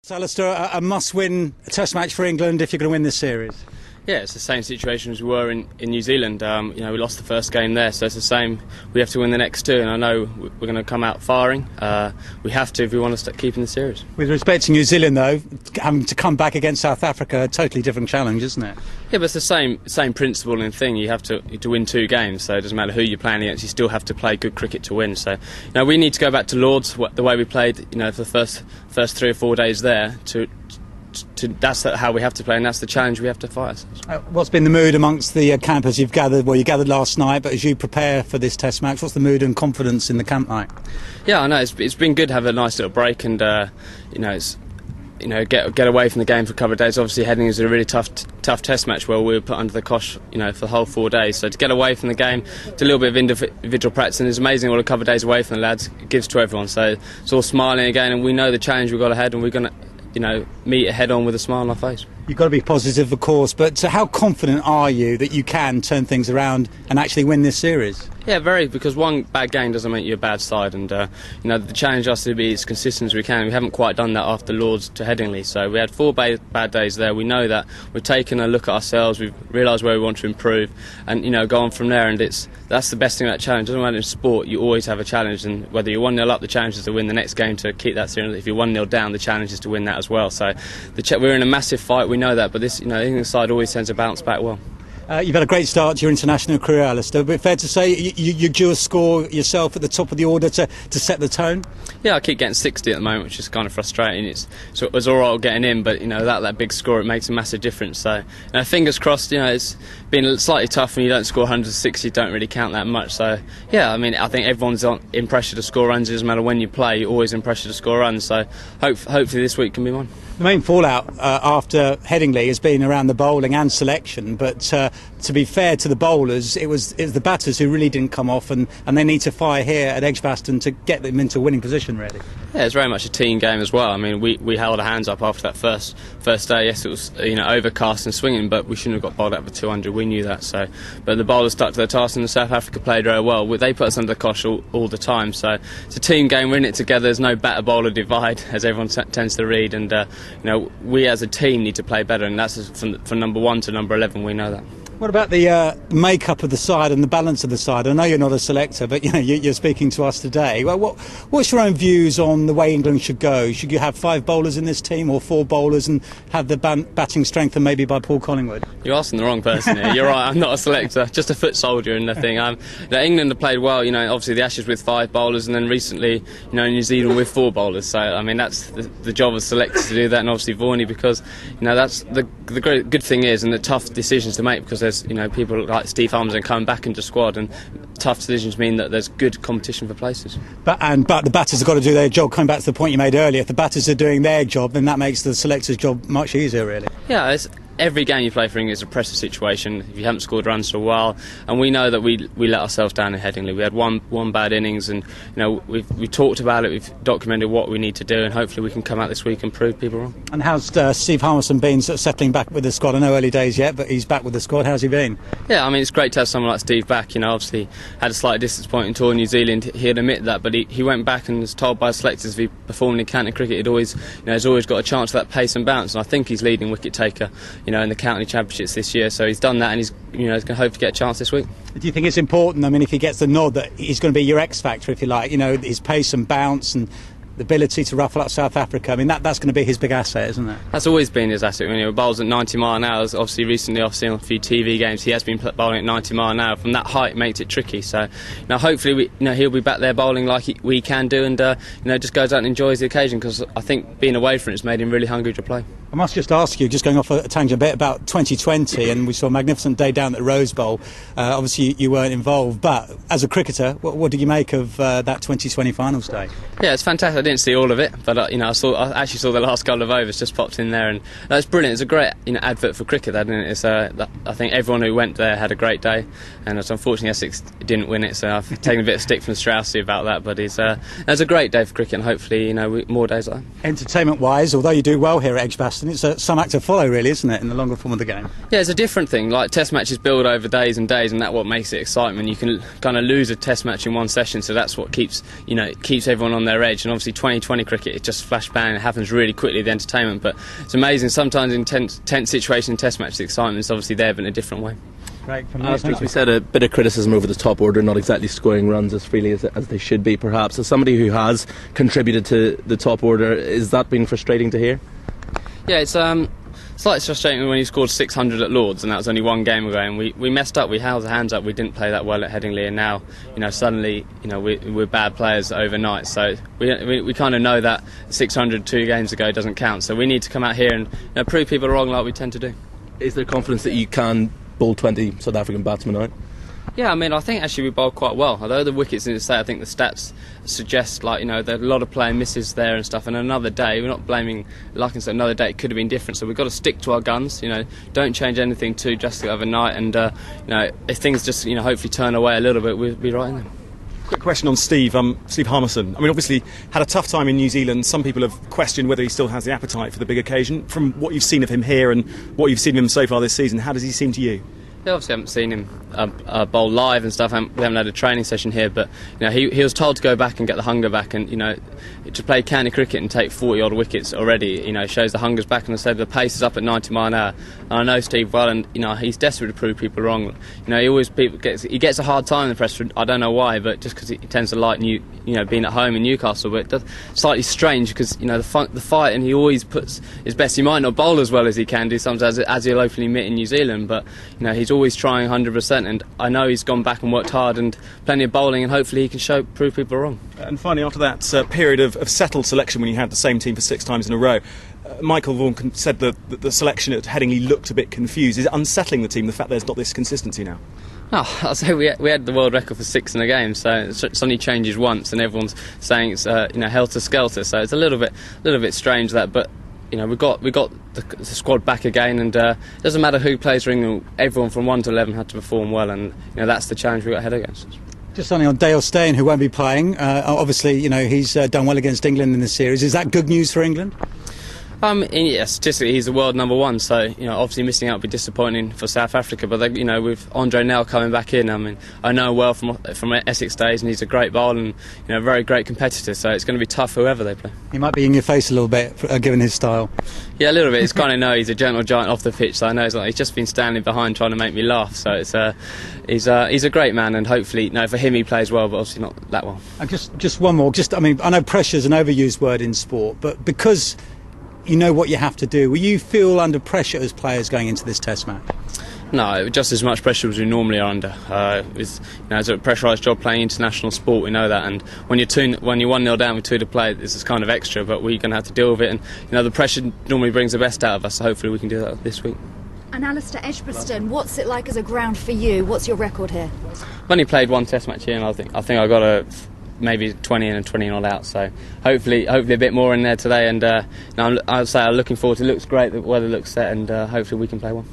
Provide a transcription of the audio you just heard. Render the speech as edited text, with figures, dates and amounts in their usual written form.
So, Alastair, a must-win Test match for England if you're going to win this series. Yeah, it's the same situation as we were in New Zealand. We lost the first game there, so it's the same. We have to win the next two, and I know we're going to come out firing. We have to if we want to start keeping the series. With respect to New Zealand, though, having to come back against South Africa, a totally different challenge, isn't it? Yeah, but it's the same principle and thing. You have to win two games, so it doesn't matter who you're playing against. You still have to play good cricket to win. So, we need to go back to Lords the way we played. For the first 3 or 4 days there. That's how we have to play, and that's the challenge we have to fight. What's been the mood amongst the campers you've gathered? Well, you gathered last night, but as you prepare for this Test match, what's the mood and confidence in the camp like? Yeah, I know it's been good to have a nice little break, and get away from the game for a couple of days. Obviously, heading is a really tough Test match where we were put under the cosh, for the whole 4 days. So to get away from the game, do a little bit of individual practice, and it's amazing what a couple of days away from the lads gives to everyone. So it's all smiling again, and we know the challenge we've got ahead, and we're going to meet it head on with a smile on our face. You've got to be positive, of course, but how confident are you that you can turn things around and actually win this series? Yeah, very, because one bad game doesn't make you a bad side, and the challenge has to be as consistent as we can. We haven't quite done that after Lords to Headingley, so we had 4 bad days there. We know that. We've taken a look at ourselves, we've realised where we want to improve, and go on from there. And that's the best thing about challenge. It doesn't matter in sport, you always have a challenge, and whether you're 1-0 up, the challenge is to win the next game to keep that series. If you're 1-0 down, the challenge is to win that as well. So we're in a massive fight, we know that, but this, the England side always tends to bounce back well. You've had a great start to your international career, Alastair, but fair to say you drew a score yourself at the top of the order to set the tone? Yeah, I keep getting 60 at the moment, which is kind of frustrating. It was alright getting in, but that big score, it makes a massive difference. So fingers crossed. It's been slightly tough when you don't score 160, you don't really count that much. So yeah, I think everyone's in pressure to score runs. It doesn't matter when you play, you're always in pressure to score runs. So hopefully this week can be mine. The main fallout after Headingley has been around the bowling and selection, but to be fair to the bowlers, it was the batters who really didn't come off, and they need to fire here at Edgbaston to get them into a winning position, really. Yeah, it's very much a team game as well. We held our hands up after that first day. Yes, it was overcast and swinging, but we shouldn't have got bowled out for 200. We knew that. But the bowlers stuck to their task, and South Africa played very well. They put us under the cosh all the time. So it's a team game. We're in it together. There's no batter bowler divide, as everyone tends to read. And we as a team need to play better, and that's from number 1 to number 11. We know that. What about the makeup of the side and the balance of the side? I know you're not a selector, but you're speaking to us today. Well, what's your own views on the way England should go? Should you have 5 bowlers in this team, or 4 bowlers, and have the batting strengthened maybe by Paul Collingwood? You're asking the wrong person here. You're right, I'm not a selector, just a foot soldier in the thing. England have played well, obviously the Ashes with 5 bowlers, and then recently, New Zealand with 4 bowlers. So, that's the job of selectors to do that, and obviously Varney, because, that's the good thing is, and the tough decisions to make, because there's people like Steve Harmison coming back into squad, and tough decisions mean that there's good competition for places. But the batters have got to do their job. Coming back to the point you made earlier, if the batters are doing their job, then that makes the selectors' job much easier, really. Yeah, every game you play for England is a pressure situation if you haven't scored runs for a while, and we know that we let ourselves down in Headingley. We had one bad innings, and we talked about it, we've documented what we need to do, and hopefully we can come out this week and prove people wrong. And how's Steve Harmison been sort of settling back with the squad? I know early days yet, but he's back with the squad. How's he been? Yeah, it's great to have someone like Steve back. Obviously had a slight disappointing tour in New Zealand, he'd admit that, but he went back and was told by selectors if he performed in county cricket, he's always got a chance for that pace and bounce, and I think he's leading wicket taker in the county championships this year, so he's done that, and he's going to hope to get a chance this week. Do you think it's important, if he gets the nod, that he's going to be your X factor, if you like, his pace and bounce and the ability to ruffle up South Africa? That's going to be his big asset, isn't it? That's always been his asset. When he bowls at 90 mile an hour, obviously recently I've seen a few TV games, he has been bowling at 90 mile an hour. From that height, it makes it tricky. So hopefully he'll be back there bowling like we can do, and just goes out and enjoys the occasion, because I think being away from it has made him really hungry to play. I must just ask you, just going off a tangent a bit, about 2020, and we saw a magnificent day down at the Rose Bowl. Obviously you weren't involved, but as a cricketer, what did you make of that 2020 finals day? Yeah, it's fantastic. I didn't see all of it, but I actually saw the last couple of overs, just popped in there, and that's brilliant. It's a great advert for cricket, that, isn't it? I think everyone who went there had a great day, and unfortunately Essex didn't win it, so I've taken a bit of stick from Straussy about that, but it's a great day for cricket, and hopefully more days like that. Entertainment wise, although you do well here at Edgbaston, Austin, it's some act to follow, really, isn't it, in the longer form of the game? Yeah, it's a different thing. Like, test matches build over days and days, and that's what makes it excitement. You can kind of lose a test match in one session, so that's what keeps everyone on their edge. And obviously 2020 cricket, it just flash bang, it happens really quickly, the entertainment. But it's amazing, sometimes in tense situations in test match, the excitement is obviously there, but in a different way. As we said, a bit of criticism over the top order, not exactly scoring runs as freely as they should be, perhaps. As somebody who has contributed to the top order, is that been frustrating to hear? Yeah, it's slightly frustrating when you scored 600 at Lords, and that was only one game ago, and we messed up, we held our hands up, we didn't play that well at Headingley, and now, suddenly, we're bad players overnight, so we kind of know that 600 2 games ago doesn't count, so we need to come out here and prove people wrong like we tend to do. Is there confidence that you can bowl 20 South African batsmen out? Yeah, I think actually we bowled quite well. Although the wickets in the state, I think the stats suggest there are a lot of player misses there and stuff. And another day, we're not blaming luck, and so another day it could have been different. So we've got to stick to our guns. Don't change anything too drastically overnight. And if things just hopefully turn away a little bit, we'll be right in there. Quick question on Steve Harmison. Obviously had a tough time in New Zealand. Some people have questioned whether he still has the appetite for the big occasion. From what you've seen of him here and what you've seen of him so far this season, how does he seem to you? Yeah, obviously haven't seen him bowl live and stuff. We haven't had a training session here, but he was told to go back and get the hunger back, and to play county cricket and take 40 odd wickets already, shows the hunger's back. And I said the pace is up at 90 mile an hour. And I know Steve well, and he's desperate to prove people wrong. He gets a hard time in the press. I don't know why, but just because he tends to like being at home in Newcastle. But it's slightly strange because the fight, and he always puts his best. He might not bowl as well as he can do sometimes, as he'll openly admit in New Zealand, but he's always trying 100%, and I know he's gone back and worked hard and plenty of bowling, and hopefully he can prove people wrong. And finally, after that period of settled selection when you had the same team for 6 times in a row, Michael Vaughan said that the selection at Headingley looked a bit confused. Is it unsettling the team, the fact there's not this consistency now? No, I'll say we had the world record for 6 in a game, so it only changes once, and everyone's saying it's helter skelter. So it's a little bit strange that, but we got the squad back again, and it doesn't matter who plays for England. Everyone from 1 to 11 had to perform well, and that's the challenge we got ahead against us. Just something on Dale Steyn, who won't be playing. Obviously, he's done well against England in the series. Is that good news for England? Yeah, statistically he's the world number 1, so obviously missing out would be disappointing for South Africa. But with Andre Nell coming back in, I know well from Essex days, and he's a great bowler and a very great competitor. So it's going to be tough whoever they play. He might be in your face a little bit, given his style. Yeah, a little bit. It's kind of he's a gentle giant off the pitch, so I know he's just been standing behind trying to make me laugh. So he's a great man, and hopefully for him he plays well, but obviously not that well. And just one more. I know pressure's an overused word in sport, but because you know what you have to do, will you feel under pressure as players going into this test match? No, just as much pressure as we normally are under. It's a pressurised job playing international sport, we know that, and when you're 1-0 down with 2 to play, this is kind of extra, but we're going to have to deal with it, and the pressure normally brings the best out of us, so hopefully we can do that this week. And Alastair, Edgbaston, what's it like as a ground for you? What's your record here? I've only played 1 test match here, and I think I got maybe 20 in and 20 not out, so hopefully a bit more in there today, and I'll say I'm looking forward to it. It looks great, the weather looks set, and hopefully we can play one.